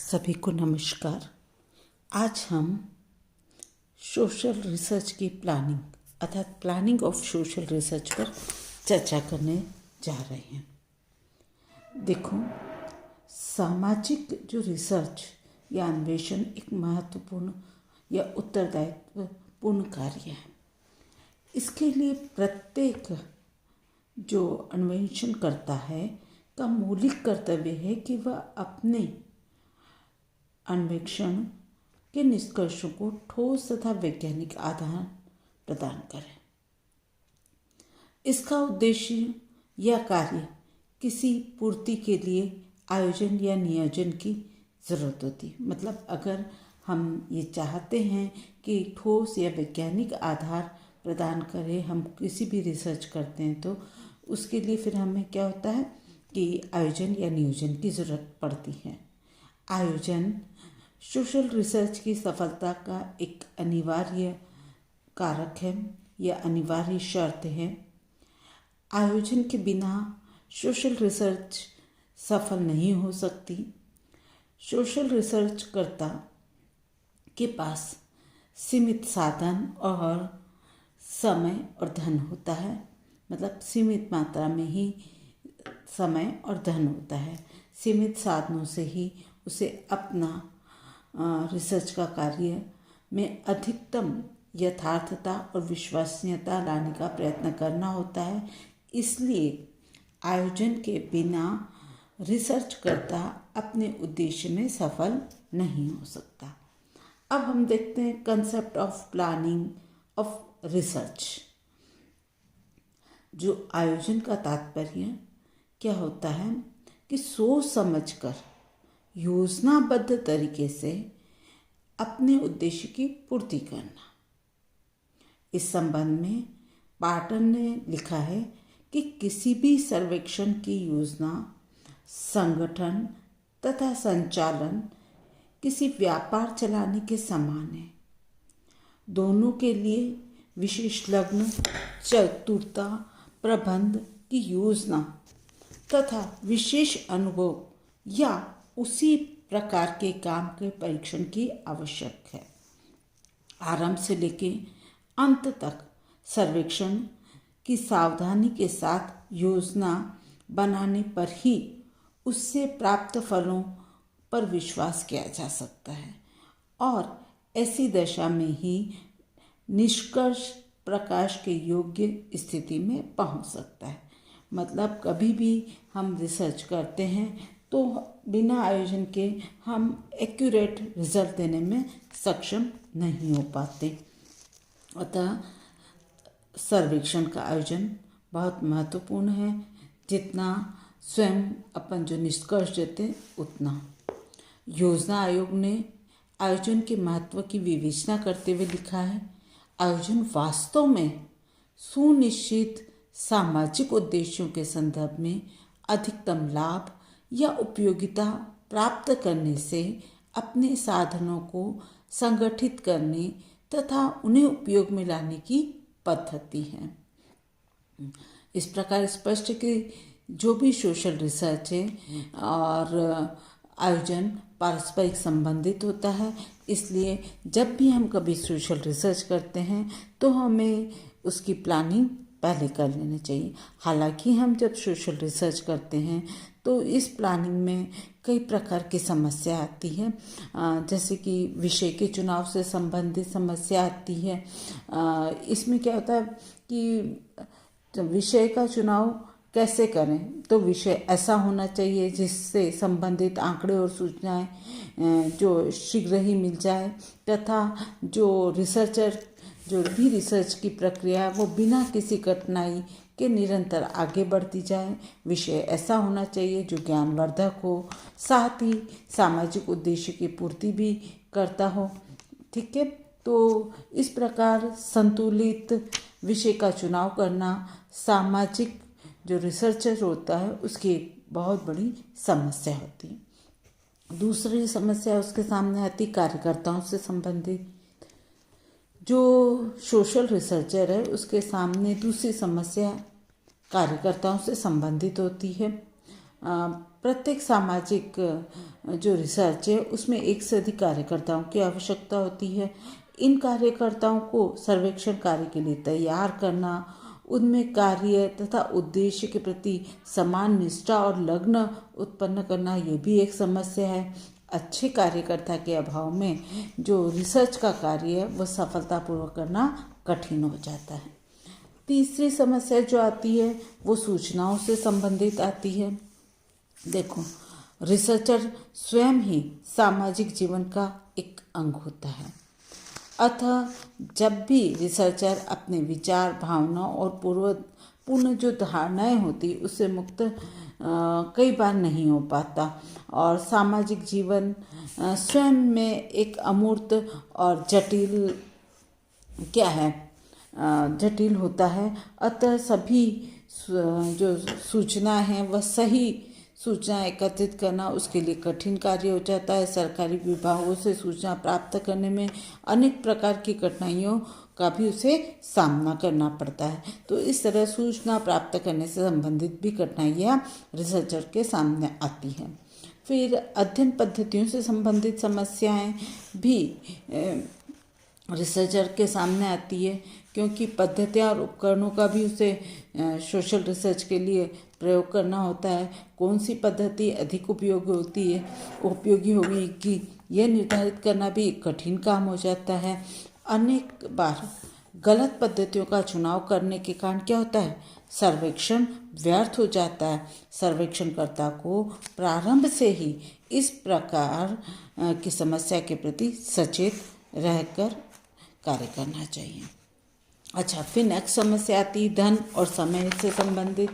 सभी को नमस्कार। आज हम सोशल रिसर्च की प्लानिंग अर्थात प्लानिंग ऑफ सोशल रिसर्च पर चर्चा करने जा रहे हैं। देखो, सामाजिक जो रिसर्च या अन्वेषण एक महत्वपूर्ण या उत्तरदायित्वपूर्ण कार्य है। इसके लिए प्रत्येक जो अन्वेषण करता है का मौलिक कर्तव्य है कि वह अपने अन्वेषण के निष्कर्षों को ठोस तथा वैज्ञानिक आधार प्रदान करे। इसका उद्देश्य या कार्य किसी पूर्ति के लिए आयोजन या नियोजन की जरूरत होती है। मतलब अगर हम ये चाहते हैं कि ठोस या वैज्ञानिक आधार प्रदान करें, हम किसी भी रिसर्च करते हैं तो उसके लिए फिर हमें क्या होता है कि आयोजन या नियोजन की जरूरत पड़ती है। आयोजन सोशल रिसर्च की सफलता का एक अनिवार्य कारक है या अनिवार्य शर्त है। आयोजन के बिना सोशल रिसर्च सफल नहीं हो सकती। सोशल रिसर्च कर्ता के पास सीमित साधन और समय और धन होता है। मतलब सीमित मात्रा में ही समय और धन होता है। सीमित साधनों से ही उसे अपना रिसर्च का कार्य में अधिकतम यथार्थता और विश्वसनीयता लाने का प्रयत्न करना होता है। इसलिए आयोजन के बिना रिसर्च करता अपने उद्देश्य में सफल नहीं हो सकता। अब हम देखते हैं concept of planning of research. जो आयोजन का तात्पर्य क्या होता है कि सोच समझकर योजनाबद्ध तरीके से अपने उद्देश्य की पूर्ति करना। इस संबंध में पार्टन ने लिखा है कि किसी भी सर्वेक्षण की योजना, संगठन तथा संचालन किसी व्यापार चलाने के समान है। दोनों के लिए विशेष लग्न, चतुरता, प्रबंध की योजना तथा विशेष अनुभव या उसी प्रकार के काम के परीक्षण की आवश्यक है। आरंभ से लेकर अंत तक सर्वेक्षण की सावधानी के साथ योजना बनाने पर ही उससे प्राप्त फलों पर विश्वास किया जा सकता है और ऐसी दशा में ही निष्कर्ष प्रकाश के योग्य स्थिति में पहुंच सकता है। मतलब कभी भी हम रिसर्च करते हैं तो बिना आयोजन के हम एक्यूरेट रिजल्ट देने में सक्षम नहीं हो पाते। अतः सर्वेक्षण का आयोजन बहुत महत्वपूर्ण है। जितना स्वयं अपन जो निष्कर्ष देते उतना। योजना आयोग ने आयोजन के महत्व की विवेचना करते हुए लिखा है, आयोजन वास्तव में सुनिश्चित सामाजिक उद्देश्यों के संदर्भ में अधिकतम लाभ या उपयोगिता प्राप्त करने से अपने साधनों को संगठित करने तथा उन्हें उपयोग में लाने की पद्धति है। इस प्रकार स्पष्ट कि जो भी सोशल रिसर्च है और आयोजन पारस्परिक संबंधित होता है। इसलिए जब भी हम कभी सोशल रिसर्च करते हैं तो हमें उसकी प्लानिंग पहले कर लेनी चाहिए। हालांकि हम जब सोशल रिसर्च करते हैं तो इस प्लानिंग में कई प्रकार की समस्या आती है। जैसे कि विषय के चुनाव से संबंधित समस्या आती है। इसमें क्या होता है कि विषय का चुनाव कैसे करें, तो विषय ऐसा होना चाहिए जिससे संबंधित आंकड़े और सूचनाएं जो शीघ्र ही मिल जाए तथा जो रिसर्चर जो भी रिसर्च की प्रक्रिया है वो बिना किसी कठिनाई के निरंतर आगे बढ़ती जाए। विषय ऐसा होना चाहिए जो ज्ञानवर्धक हो, साथ ही सामाजिक उद्देश्य की पूर्ति भी करता हो। ठीक है, तो इस प्रकार संतुलित विषय का चुनाव करना सामाजिक जो रिसर्चर होता है उसकी एक बहुत बड़ी समस्या होती है। दूसरी समस्या उसके सामने आती कार्यकर्ताओं से संबंधित। जो सोशल रिसर्चर है उसके सामने दूसरी समस्या कार्यकर्ताओं से संबंधित होती है। प्रत्येक सामाजिक जो रिसर्च है उसमें एक से अधिक कार्यकर्ताओं की आवश्यकता होती है। इन कार्यकर्ताओं को सर्वेक्षण कार्य के लिए तैयार करना, उनमें कार्य तथा उद्देश्य के प्रति समान निष्ठा और लगन उत्पन्न करना, ये भी एक समस्या है। अच्छे कार्यकर्ता के अभाव में जो रिसर्च का कार्य है वह सफलतापूर्वक करना कठिन हो जाता है। तीसरी समस्या जो आती है वो सूचनाओं से संबंधित आती है। देखो, रिसर्चर स्वयं ही सामाजिक जीवन का एक अंग होता है, अतः जब भी रिसर्चर अपने विचार, भावनाओं और पूर्ण जो धारणाएं होती उससे मुक्त कई बार नहीं हो पाता, और सामाजिक जीवन स्वयं में एक अमूर्त और जटिल जटिल होता है। अतः सभी जो सूचना है वह सही सूचना एकत्रित करना उसके लिए कठिन कार्य हो जाता है। सरकारी विभागों से सूचना प्राप्त करने में अनेक प्रकार की कठिनाइयों का भी उसे सामना करना पड़ता है। तो इस तरह सूचना प्राप्त करने से संबंधित भी कठिनाइयाँ रिसर्चर के सामने आती हैं। फिर अध्ययन पद्धतियों से संबंधित समस्याएं भी रिसर्चर के सामने आती है, क्योंकि पद्धतियाँ और उपकरणों का भी उसे सोशल रिसर्च के लिए प्रयोग करना होता है। कौन सी पद्धति अधिक उपयोगी होगी कि यह निर्धारित करना भी कठिन काम हो जाता है। अनेक बार गलत पद्धतियों का चुनाव करने के कारण क्या होता है, सर्वेक्षण व्यर्थ हो जाता है। सर्वेक्षणकर्ता को प्रारंभ से ही इस प्रकार की समस्या के प्रति सचेत रहकर कार्य करना चाहिए। अच्छा, फिर नेक्स्ट समस्या आती है धन और समय से संबंधित।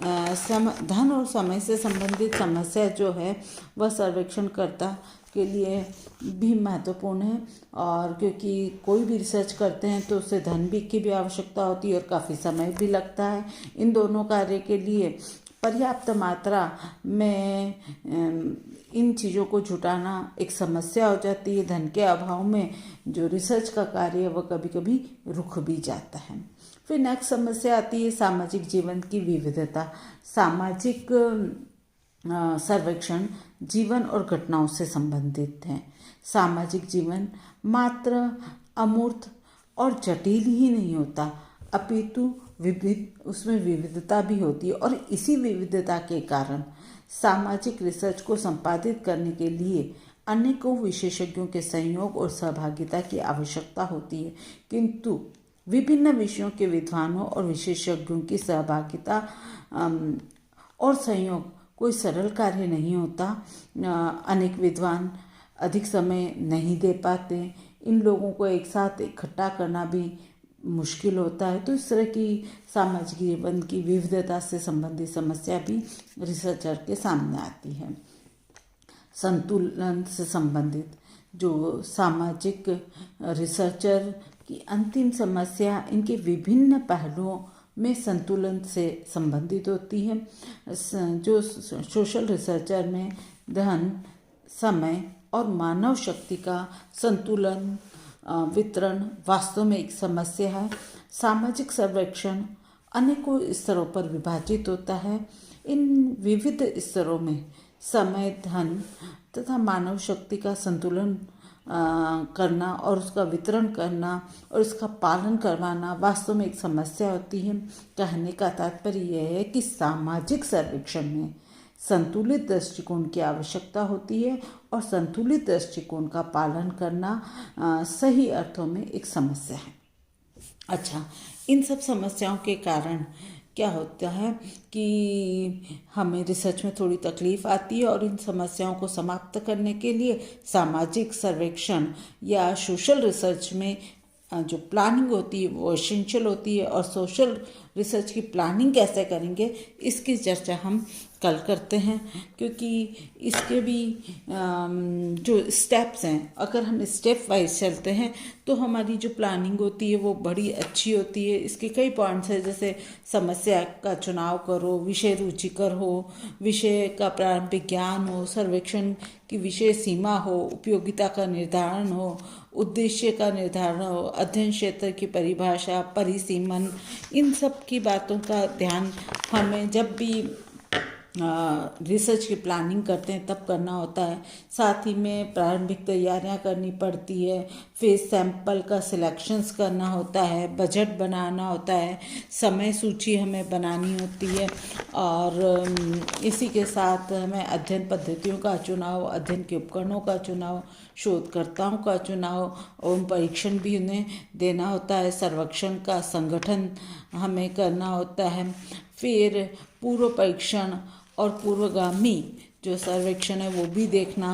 धन और समय से संबंधित समस्या जो है वह सर्वेक्षणकर्ता के लिए भी महत्वपूर्ण है, और क्योंकि कोई भी रिसर्च करते हैं तो उसे धन की भी आवश्यकता होती है और काफ़ी समय भी लगता है। इन दोनों कार्य के लिए पर्याप्त मात्रा में इन चीज़ों को जुटाना एक समस्या हो जाती है। धन के अभाव में जो रिसर्च का कार्य है वह कभी कभी रुक भी जाता है। फिर नेक्स्ट समस्या आती है सामाजिक जीवन की विविधता। सामाजिक सर्वेक्षण जीवन और घटनाओं से संबंधित है। सामाजिक जीवन मात्र अमूर्त और जटिल ही नहीं होता, अपितु उसमें विविधता भी होती है, और इसी विविधता के कारण सामाजिक रिसर्च को संपादित करने के लिए अनेकों विशेषज्ञों के सहयोग और सहभागिता की आवश्यकता होती है। किंतु विभिन्न विषयों के विद्वानों और विशेषज्ञों की सहभागिता और सहयोग कोई सरल कार्य नहीं होता। अनेक विद्वान अधिक समय नहीं दे पाते, इन लोगों को एक साथ इकट्ठा करना भी मुश्किल होता है। तो इस तरह की सामाजिक जीवन की विविधता से संबंधित समस्या भी रिसर्चर के सामने आती है। संतुलन से संबंधित जो सामाजिक रिसर्चर की अंतिम समस्या इनके विभिन्न पहलुओं में संतुलन से संबंधित होती है। जो सोशल रिसर्चर में धन, समय और मानव शक्ति का संतुलन वितरण वास्तव में एक समस्या है। सामाजिक सर्वेक्षण अनेकों स्तरों पर विभाजित होता है। इन विविध स्तरों में समय, धन तथा मानव शक्ति का संतुलन करना और उसका वितरण करना और उसका पालन करवाना वास्तव में एक समस्या होती है। कहने का तात्पर्य यह है कि सामाजिक सर्वेक्षण में संतुलित दृष्टिकोण की आवश्यकता होती है, और संतुलित दृष्टिकोण का पालन करना सही अर्थों में एक समस्या है। अच्छा, इन सब समस्याओं के कारण क्या होता है कि हमें रिसर्च में थोड़ी तकलीफ आती है, और इन समस्याओं को समाप्त करने के लिए सामाजिक सर्वेक्षण या सोशल रिसर्च में जो प्लानिंग होती है वो एसेंशियल होती है। और सोशल रिसर्च की प्लानिंग कैसे करेंगे इसकी चर्चा हम कल करते हैं, क्योंकि इसके भी जो स्टेप्स हैं, अगर हम स्टेप वाइज चलते हैं तो हमारी जो प्लानिंग होती है वो बड़ी अच्छी होती है। इसके कई पॉइंट्स हैं, जैसे समस्या का चुनाव करो, विषय रुचिकर हो, विषय का प्रारंभिक ज्ञान हो, सर्वेक्षण की विषय सीमा हो, उपयोगिता का निर्धारण हो, उद्देश्य का निर्धारण हो, अध्ययन क्षेत्र की परिभाषा, परिसीमन, इन सब की बातों का ध्यान हमें जब भी रिसर्च की प्लानिंग करते हैं तब करना होता है। साथ ही में प्रारंभिक तैयारियां करनी पड़ती है, फिर सैंपल का सिलेक्शंस करना होता है, बजट बनाना होता है, समय सूची हमें बनानी होती है और इसी के साथ हमें अध्ययन पद्धतियों का चुनाव, अध्ययन के उपकरणों का चुनाव, शोधकर्ताओं का चुनाव और परीक्षण भी उन्हें देना होता है, सर्वेक्षण का संगठन हमें करना होता है, फिर पूर्व परीक्षण और पूर्वगामी जो सर्वेक्षण है वो भी देखना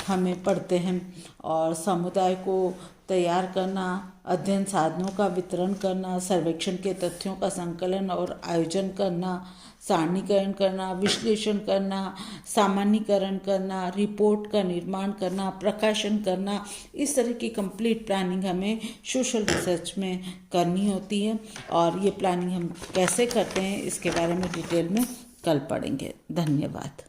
हमें पड़ते हैं और समुदाय को तैयार करना, अध्ययन साधनों का वितरण करना, सर्वेक्षण के तथ्यों का संकलन और आयोजन करना, सारणीकरण करना, विश्लेषण करना, सामान्यीकरण करना, रिपोर्ट का निर्माण करना, प्रकाशन करना, इस तरह की कंप्लीट प्लानिंग हमें सोशल रिसर्च में करनी होती है। और ये प्लानिंग हम कैसे करते हैं इसके बारे में डिटेल में कल पढ़ेंगे। धन्यवाद।